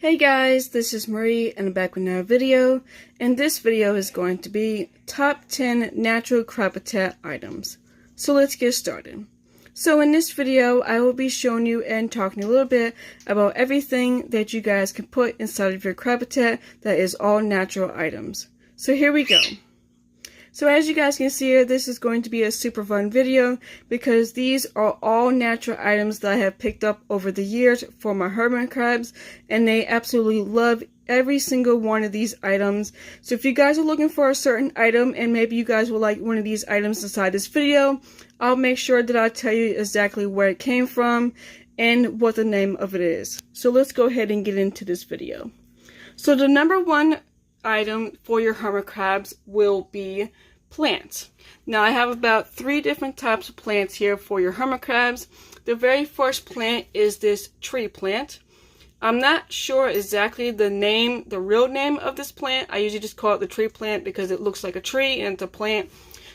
Hey guys, this is Marie and I'm back with another video, and this video is going to be top 10 natural Crabitat items. So let's get started. So in this video, I will be showing you and talking a little bit about everything that you guys can put inside of your Crabitat that is all natural items. So here we go. So as you guys can see here, this is going to be a super fun video because these are all natural items that I have picked up over the years for my hermit crabs, and they absolutely love every single one of these items. So if you guys are looking for a certain item and maybe you guys will like one of these items inside this video, I'll make sure that I tell you exactly where it came from and what the name of it is. So let's go ahead and get into this video. So the number one item for your hermit crabs will be plants. Now I have about 3 different types of plants here for your hermit crabs. The very first plant is this tree plant. I'm not sure exactly the real name of this plant. I usually just call it the tree plant because it looks like a tree and it's a plant.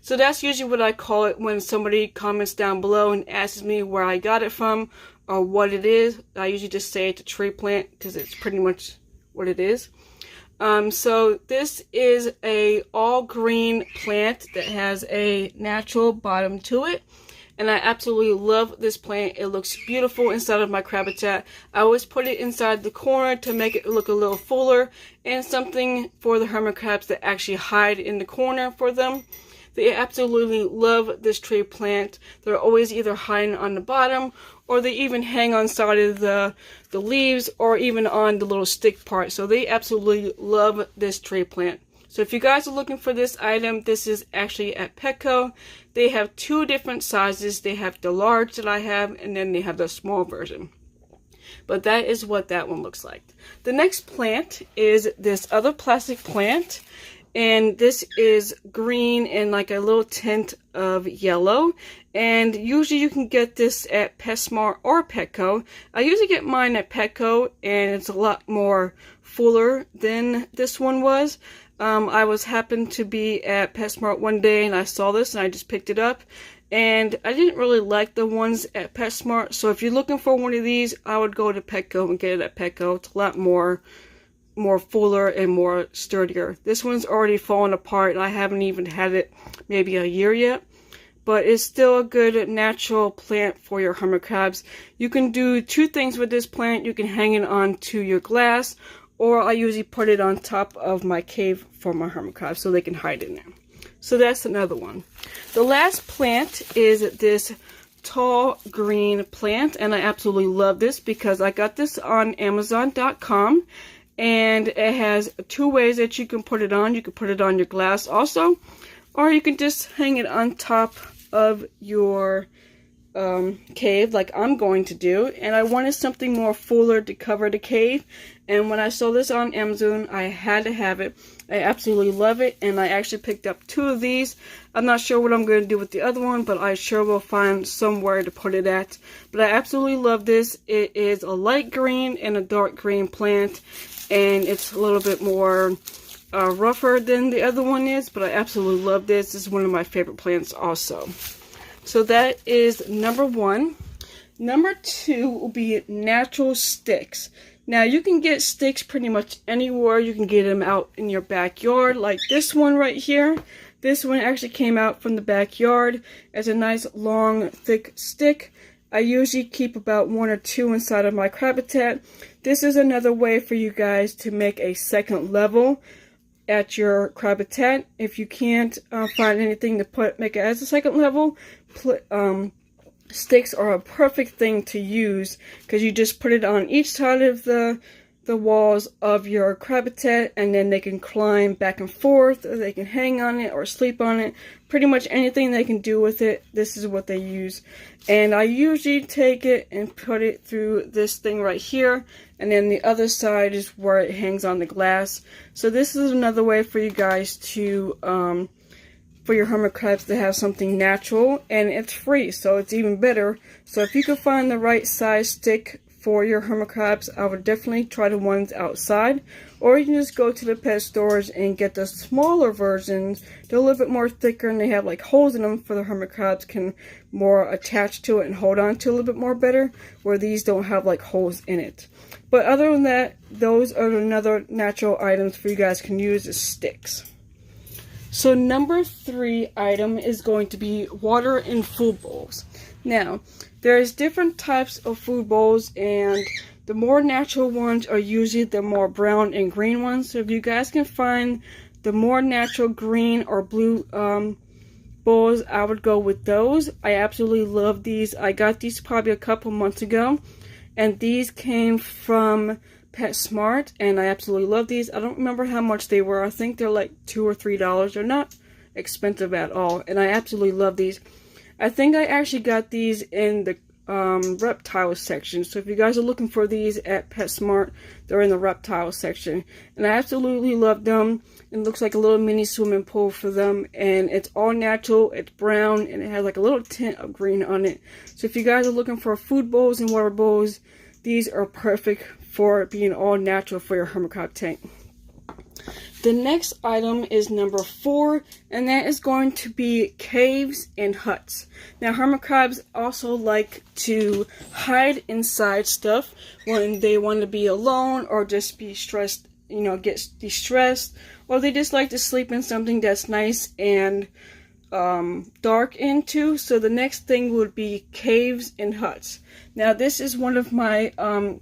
So that's usually what I call it when somebody comments down below and asks me where I got it from or what it is. I usually just say it's a tree plant because it's pretty much what it is. So this is a all green plant that has a natural bottom to it, and I absolutely love this plant. It looks beautiful inside of my Crabitat. I always put it inside the corner to make it look a little fuller and something for the hermit crabs that actually hide in the corner for them. They absolutely love this tree plant. They're always either hiding on the bottom or they even hang on side of the leaves or even on the little stick part. So they absolutely love this tree plant. So if you guys are looking for this item, this is actually at Petco. They have 2 different sizes. They have the large that I have, and then they have the small version. But that is what that one looks like. The next plant is this other plastic plant. And this is green and like a little tint of yellow. And usually you can get this at PetSmart or Petco. I usually get mine at Petco, and it's a lot more fuller than this one was. I happened to be at PetSmart one day and I saw this and I just picked it up. And I didn't really like the ones at PetSmart. So if you're looking for one of these, I would go to Petco and get it at Petco. It's a lot more fuller and more sturdier. This one's already fallen apart and I haven't even had it maybe a year yet, but it's still a good natural plant for your hermit crabs. You can do 2 things with this plant. You can hang it onto your glass, or I usually put it on top of my cave for my hermit crabs so they can hide in there. So that's another one. The last plant is this tall green plant, and I absolutely love this because I got this on Amazon.com. And it has 2 ways that you can put it on. You can put it on your glass also, or you can just hang it on top of your cave like I'm going to do. And I wanted something more fuller to cover the cave. And when I saw this on Amazon, I had to have it. I absolutely love it, and I actually picked up 2 of these. I'm not sure what I'm going to do with the other one, but I sure will find somewhere to put it at. But I absolutely love this. It is a light green and a dark green plant, and it's a little bit more rougher than the other one is, but I absolutely love this. This is one of my favorite plants also. So that is number 1. Number 2 will be natural sticks. Now you can get sticks pretty much anywhere. You can get them out in your backyard, like this one right here. This one actually came out from the backyard as a nice long thick stick. I usually keep about 1 or 2 inside of my Crabitat. This is another way for you guys to make a second level at your Crabitat. If you can't find anything to make it as a second level, sticks are a perfect thing to use because you just put it on each side of the walls of your Crabitat, and then they can climb back and forth, or they can hang on it or sleep on it. Pretty much anything they can do with it, this is what they use. And I usually take it and put it through this thing right here, and then the other side is where it hangs on the glass. So this is another way for you guys to for your hermit crabs to have something natural, and it's free, so it's even better. So if you can find the right size stick for your hermit crabs, I would definitely try the ones outside, or you can just go to the pet stores and get the smaller versions. They're a little bit more thicker and they have like holes in them for the hermit crabs can more attach to it and hold on to a little bit more better, where these don't have like holes in it. But other than that, those are another natural items for you guys can use as sticks. So number 3 item is going to be water in food bowls. Now, there's different types of food bowls, and the more natural ones are usually the more brown and green ones. So if you guys can find the more natural green or blue bowls, I would go with those. I absolutely love these. I got these probably a couple months ago, and these came from PetSmart, and I absolutely love these. I don't remember how much they were. I think they're like $2 or $3. They're not expensive at all, and I absolutely love these. I think I actually got these in the reptile section. So if you guys are looking for these at PetSmart, they're in the reptile section, and I absolutely love them. It looks like a little mini swimming pool for them, and it's all natural. It's brown, and it has like a little tint of green on it. So if you guys are looking for food bowls and water bowls, these are perfect for being all natural for your hermit crab tank. The next item is number 4, and that is going to be caves and huts. Now, hermit crabs also like to hide inside stuff when they want to be alone or just be stressed, get distressed, or they just like to sleep in something that's nice and dark into. So the next thing would be caves and huts. Now this is one of my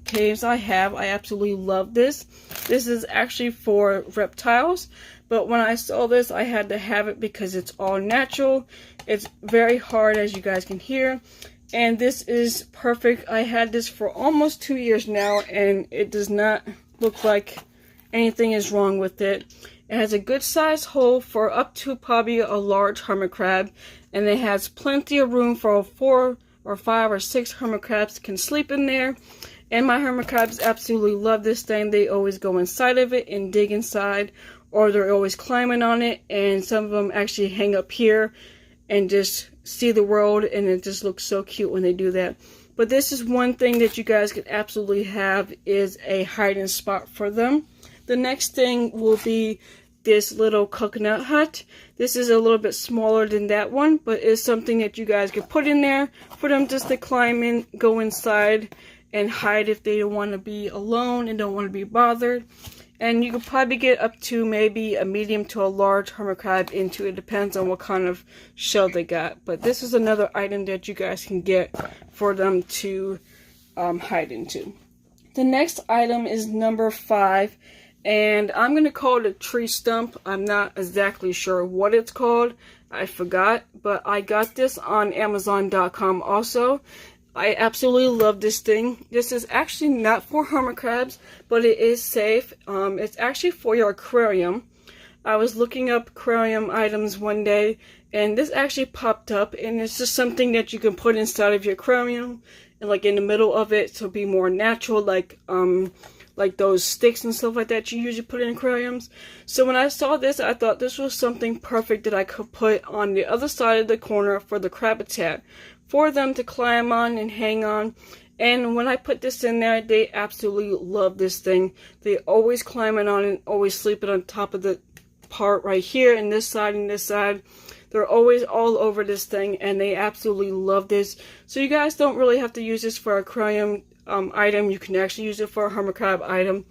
caves I have. I absolutely love this. This is actually for reptiles, but when I saw this, I had to have it because it's all natural. It's very hard, as you guys can hear, and this is perfect. I had this for almost 2 years now, and it does not look like anything is wrong with it. It has a good size hole for up to probably a large hermit crab, and it has plenty of room for 4 or 5 or 6 hermit crabs can sleep in there. And my hermit crabs absolutely love this thing. They always go inside of it and dig inside, or they're always climbing on it, and some of them actually hang up here and just see the world, and it just looks so cute when they do that. But this is one thing that you guys could absolutely have, is a hiding spot for them. The next thing will be this little coconut hut. This is a little bit smaller than that one, but it's something that you guys can put in there for them just to climb in, go inside, and hide if they don't want to be alone and don't want to be bothered. And you could probably get up to maybe a medium to a large hermit crab into it. Depends on what kind of shell they got. But this is another item that you guys can get for them to hide into. The next item is number 5. And I'm going to call it a tree stump. I'm not exactly sure what it's called. I forgot. But I got this on Amazon.com also. I absolutely love this thing. This is actually not for hermit crabs, but it is safe. It's actually for your aquarium. I was looking up aquarium items one day, and this actually popped up. And it's just something that you can put inside of your aquarium, and like in the middle of it, to be more natural, like those sticks and stuff like that you usually put in aquariums. So when I saw this, I thought this was something perfect that I could put on the other side of the corner for the Crabitat, for them to climb on and hang on. And when I put this in there, they absolutely love this thing. They always climbing on and always sleeping on top of the part right here, and this side and this side. They're always all over this thing, and they absolutely love this. So you guys don't really have to use this for aquarium item. You can actually use it for a hermit crab item,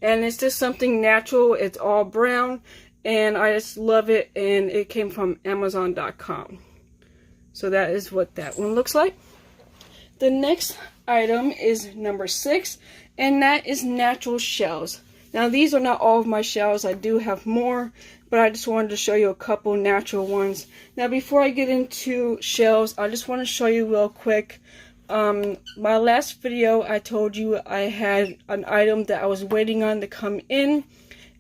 and it's just something natural. It's all brown, and I just love it, and it came from Amazon.com. So that is what that one looks like. The next item is number 6, and that is natural shells. Now these are not all of my shells. I do have more, but I just wanted to show you a couple natural ones. Now before I get into shells, I just want to show you real quick. My last video, I told you I had an item that I was waiting on to come in,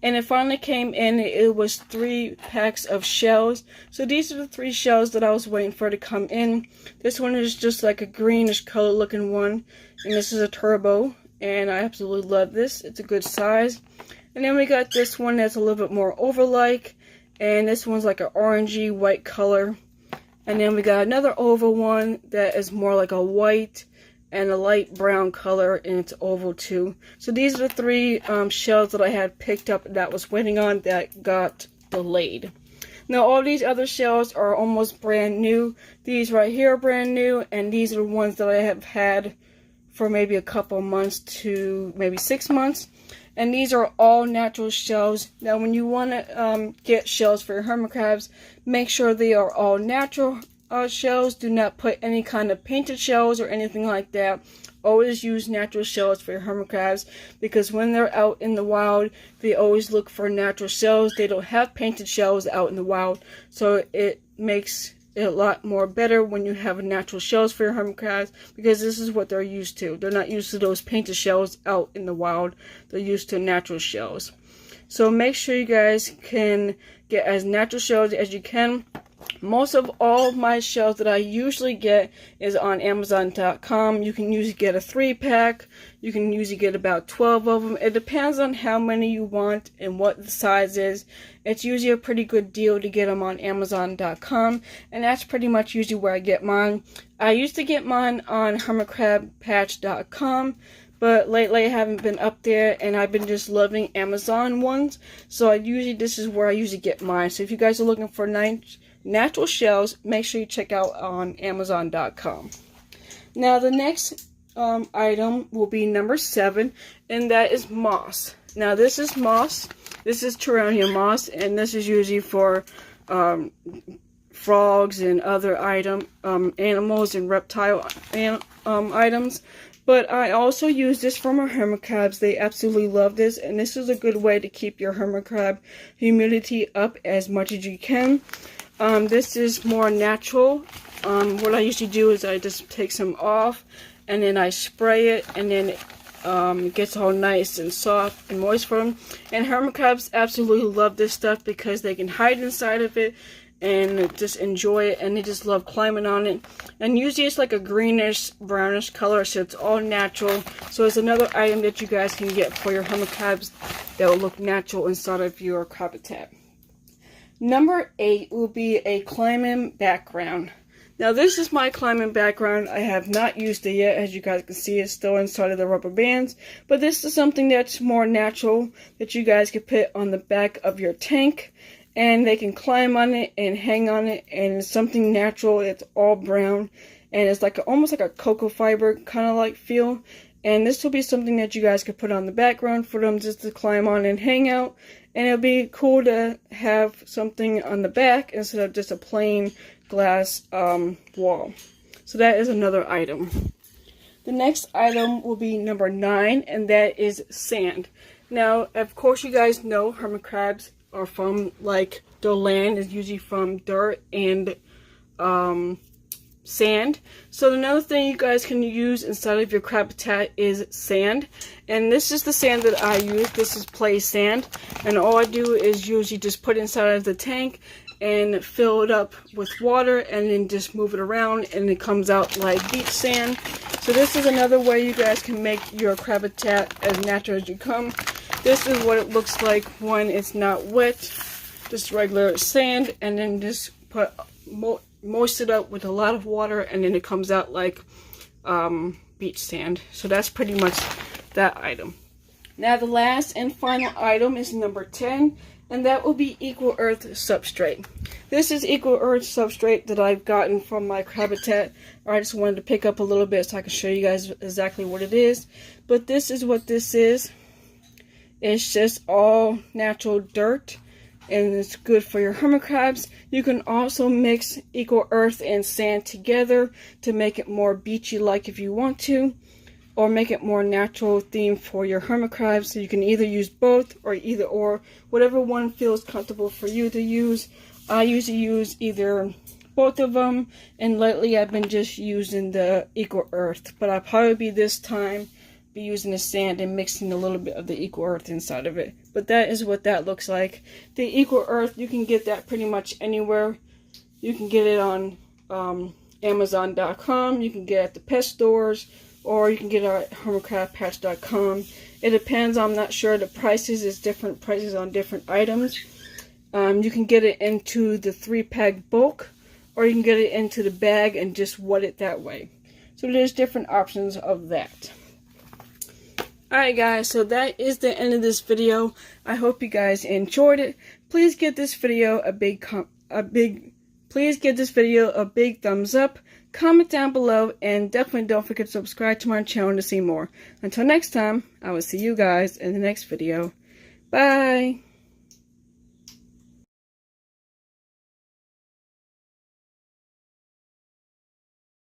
and it finally came in. It was 3 packs of shells. So these are the 3 shells that I was waiting for to come in. This one is just like a greenish color looking one, and this is a turbo, and I absolutely love this. It's a good size. And then we got this one that's a little bit more oval-like, and this one's like an orangey white color. And then we got another oval one that is more like a white and a light brown color, and it's oval too. So these are the three shells that I had picked up that was waiting on that got delayed. Now all these other shells are almost brand new. These right here are brand new, and these are the ones that I have had for maybe a couple months to maybe 6 months. And these are all natural shells. Now when you want to get shells for your hermit crabs, make sure they are all natural shells. Do not put any kind of painted shells or anything like that. Always use natural shells for your hermit crabs, because when they're out in the wild, they always look for natural shells. They don't have painted shells out in the wild, so it makes it a lot more better when you have natural shells for your hermit crabs, because this is what they're used to. They're not used to those painted shells out in the wild. They're used to natural shells. So make sure you guys can get as natural shells as you can. Most of all my shells that I usually get is on Amazon.com. You can usually get a 3-pack. You can usually get about 12 of them. It depends on how many you want and what the size is. It's usually a pretty good deal to get them on Amazon.com, and that's pretty much usually where I get mine. I used to get mine on HermitCrabPatch.com, but lately I haven't been up there, and I've been just loving Amazon ones. So this is where I usually get mine. So if you guys are looking for natural shells, make sure you check out on Amazon.com. Now the next item will be number 7, and that is moss. Now this is moss. This is Terrarium moss, and this is usually for frogs and other animals and reptile items. But I also use this for my hermit crabs. They absolutely love this, and this is a good way to keep your hermit crab humidity up as much as you can. This is more natural. What I usually do is I just take some off, and then I spray it, and then it gets all nice and soft and moist for them. And hermit crabs absolutely love this stuff because they can hide inside of it and just enjoy it, and they just love climbing on it. And usually it's like a greenish brownish color, so it's all natural. So it's another item that you guys can get for your hermit crabs that will look natural inside of your Crabitat. Number 8 will be a climbing background. Now this is my climbing background. I have not used it yet. As you guys can see, it's still inside of the rubber bands. But this is something that's more natural that you guys can put on the back of your tank. And they can climb on it and hang on it. And it's something natural. It's all brown. And it's like almost like a cocoa fiber kind of like feel. And this will be something that you guys could put on the background for them just to climb on and hang out. And it'll be cool to have something on the back instead of just a plain glass wall. So that is another item. The next item will be number 9, and that is sand. Now, of course, you guys know hermit crabs are from, like, their land is usually from dirt and sand. So another thing you guys can use inside of your Crabitat is sand. And this is the sand that I use. This is play sand. And all I do is usually just put it inside of the tank and fill it up with water, and then just move it around, and it comes out like beach sand. So this is another way you guys can make your Crabitat as natural as you come. This is what it looks like when it's not wet. Just regular sand, and then just put moist it up with a lot of water, and then it comes out like beach sand. So that's pretty much that item. Now the last and final item is number 10, and that will be equal earth substrate. This is equal earth substrate that I've gotten from my Crabitat. I just wanted to pick up a little bit so I can show you guys exactly what it is. But this is what this is. It's just all natural dirt, and it's good for your hermit crabs. You can also mix equal earth and sand together to make it more beachy like if you want to, or make it more natural theme for your hermit crabs. So you can either use both or either or, whatever one feels comfortable for you to use. I usually use either both of them, and lately I've been just using the equal earth, but I'll probably be this time be using the sand and mixing a little bit of the equal earth inside of it. But that is what that looks like. The equal earth, you can get that pretty much anywhere. You can get it on Amazon.com, you can get it at the pet stores, or you can get it at HermitCrabPatch.com. It depends. I'm not sure the prices. Is different prices on different items. You can get it into the 3-pack bulk, or you can get it into the bag and just wet it that way. So there's different options of that. Alright guys, so that is the end of this video. I hope you guys enjoyed it. Please give this video a big thumbs up. Comment down below, and definitely don't forget to subscribe to my channel to see more. Until next time, I will see you guys in the next video. Bye!